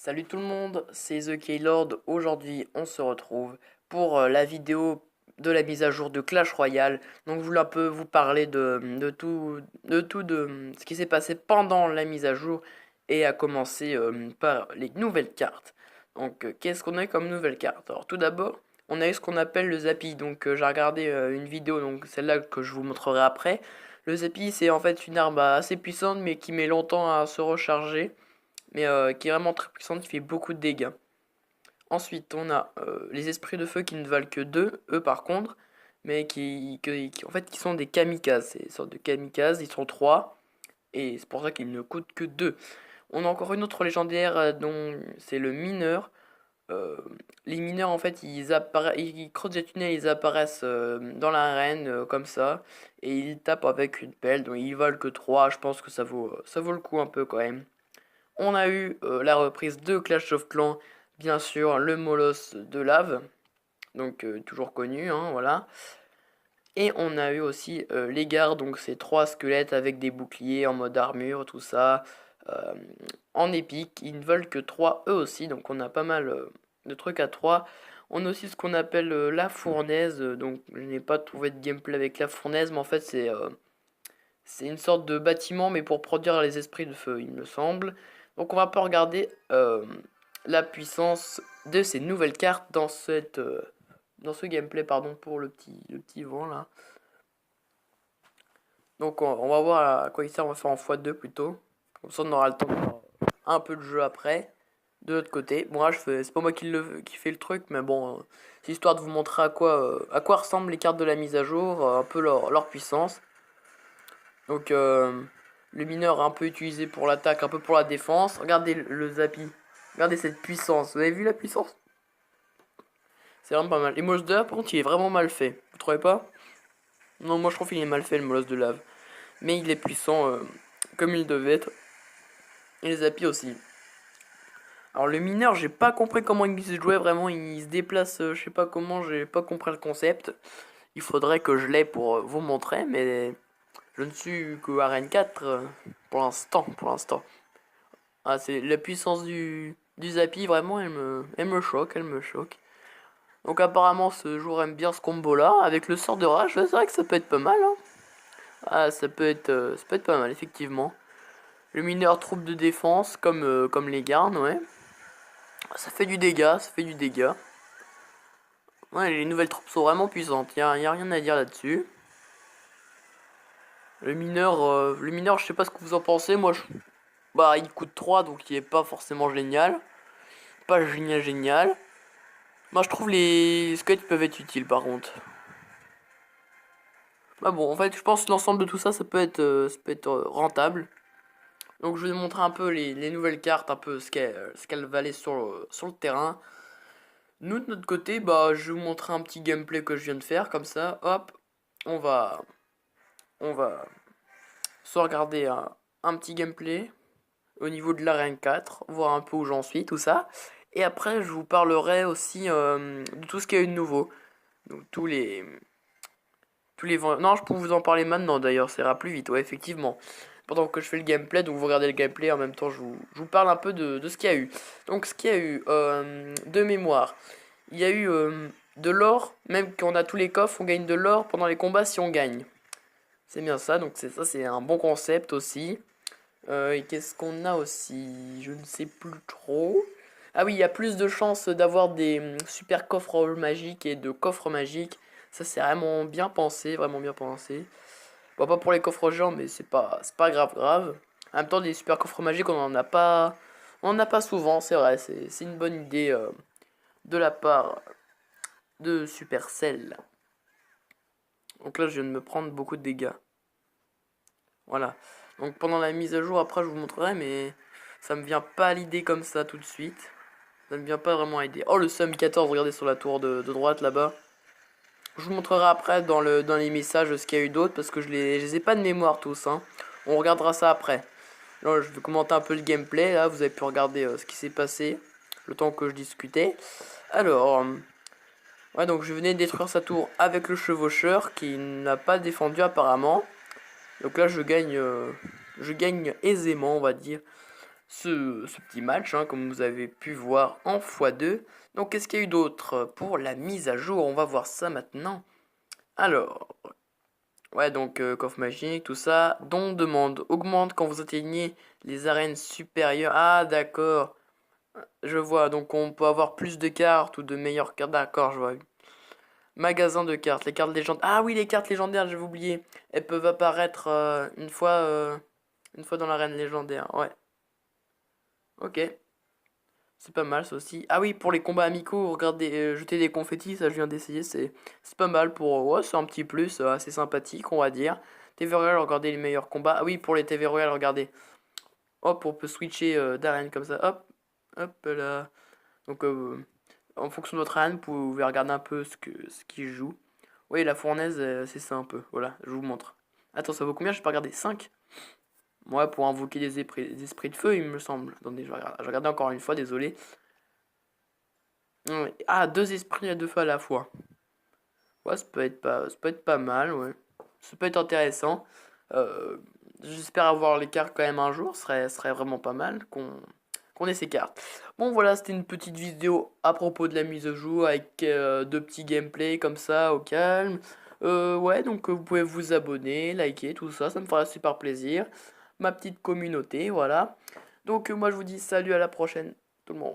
Salut tout le monde, c'est The Keylord. Aujourd'hui, on se retrouve pour la vidéo de la mise à jour de Clash Royale. Donc, je voulais un peu vous parler de ce qui s'est passé pendant la mise à jour et à commencer par les nouvelles cartes. Donc, qu'est-ce qu'on a comme nouvelles cartes? Alors, tout d'abord, on a eu ce qu'on appelle le Zappy. Donc, j'ai regardé une vidéo, donc celle-là que je vous montrerai après. Le Zappy, c'est en fait une arme assez puissante, mais qui met longtemps à se recharger mais qui est vraiment très puissante, qui fait beaucoup de dégâts. Ensuite, on a les esprits de feu qui ne valent que 2, eux par contre, mais en fait, qui sont des kamikazes. C'est des sortes de kamikazes, ils sont 3, et c'est pour ça qu'ils ne coûtent que 2. On a encore une autre légendaire dont c'est le mineur. Euh, les mineurs, en fait, ils creusent des tunnels, ils apparaissent dans l'arène comme ça, et ils tapent avec une pelle, donc ils valent que 3. Je pense que ça vaut le coup un peu quand même. On a eu la reprise de Clash of Clans, bien sûr, le Moloss de lave, donc toujours connu, hein, voilà. Et on a eu aussi les gardes, donc ces 3 squelettes avec des boucliers en mode armure, tout ça, euh, en épique. Ils ne veulent que 3 eux aussi, donc on a pas mal de trucs à 3. On a aussi ce qu'on appelle la fournaise, donc je n'ai pas trouvé de gameplay avec la fournaise, mais en fait c'est une sorte de bâtiment, mais pour produire les esprits de feu, il me semble. Donc on va pas regarder la puissance de ces nouvelles cartes dans ce gameplay, pardon, pour le petit vent là. Donc on va voir à quoi il sert, on va faire en x2 plutôt. Comme ça on aura le temps de faire un peu de jeu après. De l'autre côté, bon là c'est pas moi qui fait le truc, mais bon, c'est histoire de vous montrer à quoi ressemblent les cartes de la mise à jour, un peu leur puissance. Donc le mineur est un peu utilisé pour l'attaque, un peu pour la défense. Regardez le Zappy. Regardez cette puissance. Vous avez vu la puissance? C'est vraiment pas mal. Et Moloss de lave, par contre, il est vraiment mal fait. Vous trouvez pas? Non, moi je trouve qu'il est mal fait le Moloss de lave. Mais il est puissant comme il devait être. Et le Zappy aussi. Alors le mineur, j'ai pas compris comment il se jouait vraiment. Il se déplace, je sais pas comment, j'ai pas compris le concept. Il faudrait que je l'aie pour vous montrer, mais je ne suis que Arène 4 pour l'instant. Ah, c'est la puissance du Zappy, vraiment, elle me choque, elle me choque. Donc apparemment, ce joueur aime bien ce combo-là. Avec le sort de rage, c'est vrai que ça peut être pas mal, hein. Ah, ça peut être pas mal, effectivement. Le mineur troupe de défense, comme les gardes, ouais. Ça fait du dégât, ça fait du dégât. Ouais, les nouvelles troupes sont vraiment puissantes, y a rien à dire là-dessus. Le mineur, je sais pas ce que vous en pensez, bah, il coûte 3, donc il est pas forcément génial. Pas génial. Moi je trouve les squelettes peuvent être utiles par contre. Bah bon, en fait je pense que l'ensemble de tout ça, ça peut être rentable. Donc je vais vous montrer un peu les nouvelles cartes, un peu ce qu'elles valaient sur le terrain. Nous de notre côté, bah je vais vous montrer un petit gameplay que je viens de faire, comme ça, hop, on va, on va se regarder un petit gameplay au niveau de l'arène 4, voir un peu où j'en suis, tout ça. Et après je vous parlerai aussi de tout ce qu'il y a eu de nouveau. Donc non, je peux vous en parler maintenant d'ailleurs, ça ira plus vite, ouais, effectivement. Pendant que je fais le gameplay, donc vous regardez le gameplay, en même temps je vous parle un peu de ce qu'il y a eu. Donc ce qu'il y a eu, de mémoire, il y a eu de l'or, même quand on a tous les coffres, on gagne de l'or pendant les combats si on gagne. C'est bien ça, donc c'est un bon concept aussi. Et qu'est-ce qu'on a aussi? Je ne sais plus trop. Ah oui, il y a plus de chances d'avoir des super coffres magiques et de coffres magiques. Ça, c'est vraiment bien pensé, vraiment bien pensé. Bon, pas pour les coffres géants, mais c'est pas grave. En même temps, des super coffres magiques, on en a pas souvent, c'est vrai. C'est une bonne idée de la part de Supercell. Donc là, je viens de me prendre beaucoup de dégâts. Voilà. Donc pendant la mise à jour, après, je vous montrerai, mais ça me vient pas à l'idée comme ça tout de suite. Ça me vient pas vraiment à l'idée. Oh, le Sum 14, regardez sur la tour de droite là-bas. Je vous montrerai après dans les messages ce qu'il y a eu d'autres parce que je les ai pas de mémoire tous, hein. On regardera ça après. Là, je vais commenter un peu le gameplay. Là, vous avez pu regarder ce qui s'est passé le temps que je discutais. Alors, ouais, donc je venais de détruire sa tour avec le chevaucheur qui n'a pas défendu apparemment. Donc là, je gagne aisément, on va dire, ce petit match, hein, comme vous avez pu voir en x2. Donc qu'est-ce qu'il y a eu d'autre pour la mise à jour? On va voir ça maintenant. Alors, ouais, donc coffre magique, tout ça. Don demande augmente quand vous atteignez les arènes supérieures. Ah, d'accord. Je vois, donc on peut avoir plus de cartes ou de meilleures cartes. D'accord, je vois. Magasin de cartes, les cartes légendaires. Ah oui, les cartes légendaires, j'avais oublié. Elles peuvent apparaître une fois dans l'arène légendaire. Ouais, ok. C'est pas mal ça aussi. Ah oui, pour les combats amicaux, regardez, jeter des confettis, ça je viens d'essayer, c'est pas mal pour... Ouais, c'est un petit plus assez sympathique, on va dire. TV Royal, regardez les meilleurs combats. Ah oui, pour les TV Royal, regardez. Hop, on peut switcher d'arène comme ça. Hop, hop là. Donc, en fonction de votre arène, vous pouvez regarder un peu ce qui joue. Oui, la fournaise, c'est ça un peu. Voilà, je vous montre. Attends, ça vaut combien? Je peux pas regarder. 5. Moi, pour invoquer des esprits de feu, il me semble. Attendez, je vais regarder encore une fois, désolé. Ouais. Ah, 2 esprits à 2 fois à la fois. Ouais, ça peut être pas mal, ouais. Ça peut être intéressant. Euh, J'espère avoir les cartes quand même un jour. Ce serait vraiment pas mal qu'on ait ces cartes. Bon, voilà, c'était une petite vidéo à propos de la mise à jour avec 2 petits gameplays comme ça, au calme. Ouais, donc vous pouvez vous abonner, liker, tout ça. Ça me fera super plaisir. Ma petite communauté, voilà. Donc, moi, je vous dis salut, à la prochaine, tout le monde.